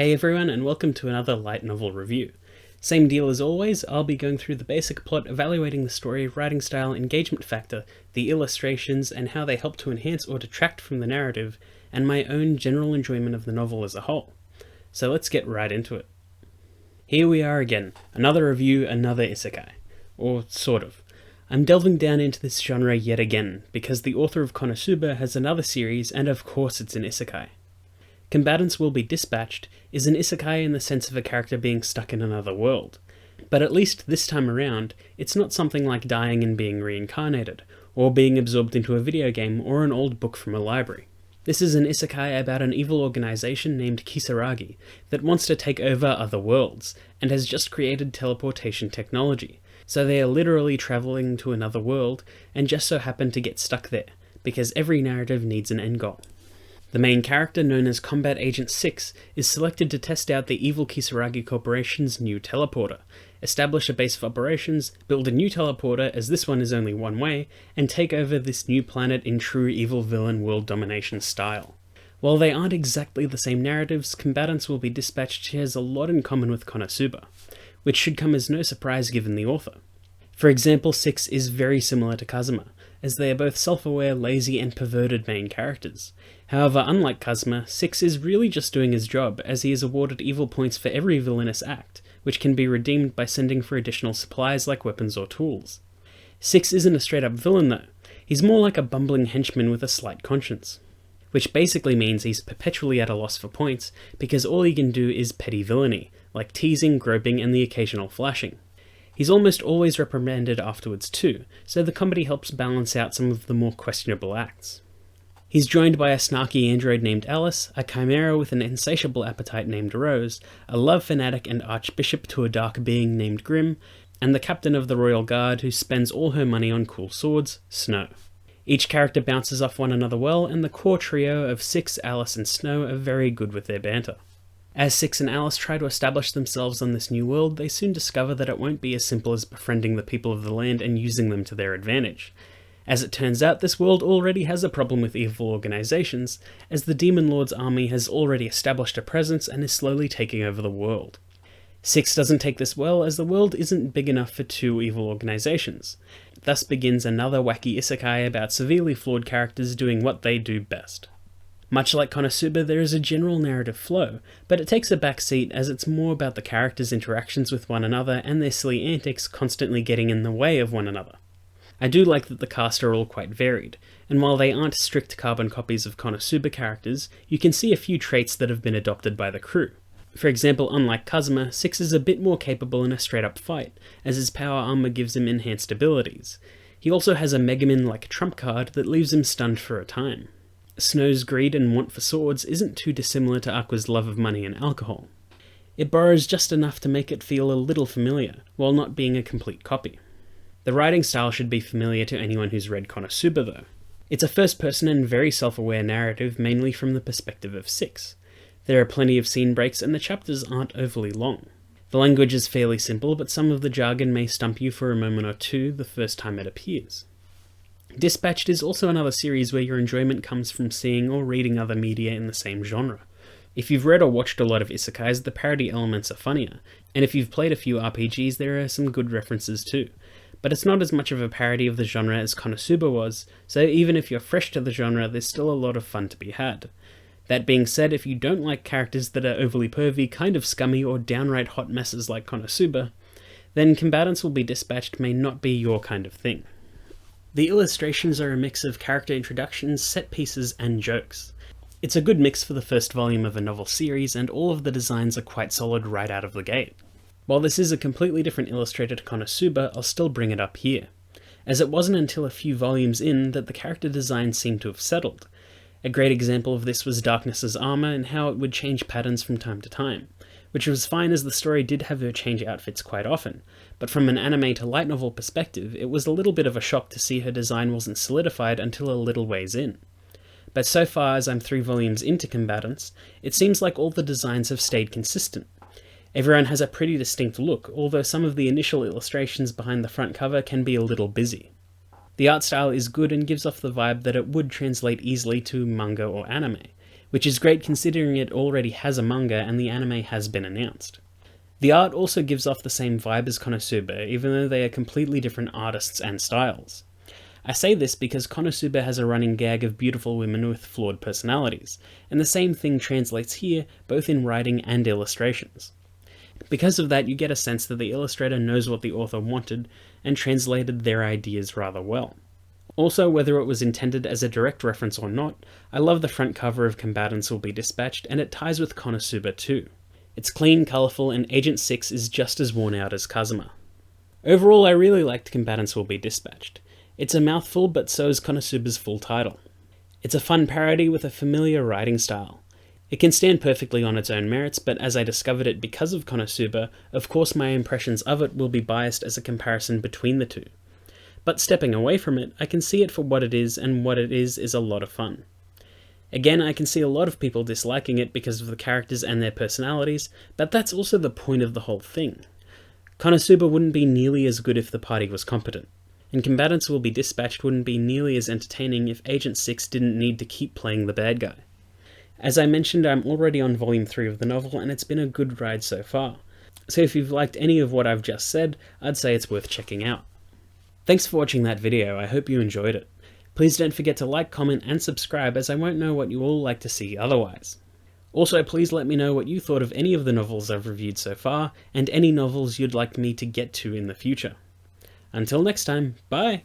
Hey everyone, and welcome to another light novel review. Same deal as always, I'll be going through the basic plot, evaluating the story, writing style, engagement factor, the illustrations, and how they help to enhance or detract from the narrative, and my own general enjoyment of the novel as a whole. So let's get right into it. Here we are again, another review, another isekai. Or sort of. I'm delving down into this genre yet again, because the author of Konosuba has another series, and of course it's an isekai. Combatants Will Be Dispatched is an isekai in the sense of a character being stuck in another world. But at least this time around, it's not something like dying and being reincarnated, or being absorbed into a video game or an old book from a library. This is an isekai about an evil organization named Kisaragi that wants to take over other worlds, and has just created teleportation technology. So they are literally travelling to another world, and just so happen to get stuck there, because every narrative needs an end goal. The main character, known as Combat Agent 6, is selected to test out the evil Kisaragi Corporation's new teleporter, establish a base of operations, build a new teleporter as this one is only one way, and take over this new planet in true evil villain world domination style. While they aren't exactly the same narratives, Combatants Will Be Dispatched shares a lot in common with Konosuba, which should come as no surprise given the author. For example, 6 is very similar to Kazuma, as they are both self-aware, lazy, and perverted main characters. However, unlike Kazuma, 6 is really just doing his job, as he is awarded evil points for every villainous act, which can be redeemed by sending for additional supplies like weapons or tools. 6 isn't a straight-up villain though, he's more like a bumbling henchman with a slight conscience. Which basically means he's perpetually at a loss for points, because all he can do is petty villainy, like teasing, groping, and the occasional flashing. He's almost always reprimanded afterwards too, so the comedy helps balance out some of the more questionable acts. He's joined by a snarky android named Alice, a chimera with an insatiable appetite named Rose, a love fanatic and archbishop to a dark being named Grim, and the captain of the Royal Guard who spends all her money on cool swords, Snow. Each character bounces off one another well, and the core trio of 6, Alice and Snow are very good with their banter. As 6 and Alice try to establish themselves on this new world, they soon discover that it won't be as simple as befriending the people of the land and using them to their advantage. As it turns out, this world already has a problem with evil organizations, as the Demon Lord's army has already established a presence and is slowly taking over the world. 6 doesn't take this well, as the world isn't big enough for 2 evil organizations. Thus begins another wacky isekai about severely flawed characters doing what they do best. Much like Konosuba, there is a general narrative flow, but it takes a back seat as it's more about the characters' interactions with one another and their silly antics constantly getting in the way of one another. I do like that the cast are all quite varied, and while they aren't strict carbon copies of Konosuba characters, you can see a few traits that have been adopted by the crew. For example, unlike Kazuma, 6 is a bit more capable in a straight-up fight, as his power armor gives him enhanced abilities. He also has a Megaman-like trump card that leaves him stunned for a time. Snow's greed and want for swords isn't too dissimilar to Aqua's love of money and alcohol. It borrows just enough to make it feel a little familiar, while not being a complete copy. The writing style should be familiar to anyone who's read Konosuba though. It's a first-person and very self-aware narrative, mainly from the perspective of 6. There are plenty of scene breaks and the chapters aren't overly long. The language is fairly simple, but some of the jargon may stump you for a moment or two the first time it appears. Dispatched is also another series where your enjoyment comes from seeing or reading other media in the same genre. If you've read or watched a lot of isekais, the parody elements are funnier, and if you've played a few RPGs, there are some good references too. But it's not as much of a parody of the genre as Konosuba was, so even if you're fresh to the genre, there's still a lot of fun to be had. That being said, if you don't like characters that are overly pervy, kind of scummy, or downright hot messes like Konosuba, then Combatants Will Be Dispatched may not be your kind of thing. The illustrations are a mix of character introductions, set pieces, and jokes. It's a good mix for the first volume of a novel series, and all of the designs are quite solid right out of the gate. While this is a completely different illustrator to Konosuba, I'll still bring it up here, as it wasn't until a few volumes in that the character designs seemed to have settled. A great example of this was Darkness's armor and how it would change patterns from time to time, which was fine as the story did have her change outfits quite often, but from an anime to light novel perspective, it was a little bit of a shock to see her design wasn't solidified until a little ways in. But so far as I'm 3 volumes into Combatants, it seems like all the designs have stayed consistent. Everyone has a pretty distinct look, although some of the initial illustrations behind the front cover can be a little busy. The art style is good and gives off the vibe that it would translate easily to manga or anime, which is great considering it already has a manga and the anime has been announced. The art also gives off the same vibe as Konosuba, even though they are completely different artists and styles. I say this because Konosuba has a running gag of beautiful women with flawed personalities, and the same thing translates here, both in writing and illustrations. Because of that, you get a sense that the illustrator knows what the author wanted, and translated their ideas rather well. Also, whether it was intended as a direct reference or not, I love the front cover of Combatants Will Be Dispatched, and it ties with Konosuba too. It's clean, colourful, and Agent 6 is just as worn out as Kazuma. Overall, I really liked Combatants Will Be Dispatched. It's a mouthful, but so is Konosuba's full title. It's a fun parody with a familiar writing style. It can stand perfectly on its own merits, but as I discovered it because of Konosuba, of course my impressions of it will be biased as a comparison between the two. But stepping away from it, I can see it for what it is, and what it is a lot of fun. Again, I can see a lot of people disliking it because of the characters and their personalities, but that's also the point of the whole thing. Konosuba wouldn't be nearly as good if the party was competent, and Combatants Will Be Dispatched wouldn't be nearly as entertaining if Agent 6 didn't need to keep playing the bad guy. As I mentioned, I'm already on volume 3 of the novel, and it's been a good ride so far. So if you've liked any of what I've just said, I'd say it's worth checking out. Thanks for watching that video, I hope you enjoyed it. Please don't forget to like, comment, and subscribe, as I won't know what you all like to see otherwise. Also, please let me know what you thought of any of the novels I've reviewed so far, and any novels you'd like me to get to in the future. Until next time, bye!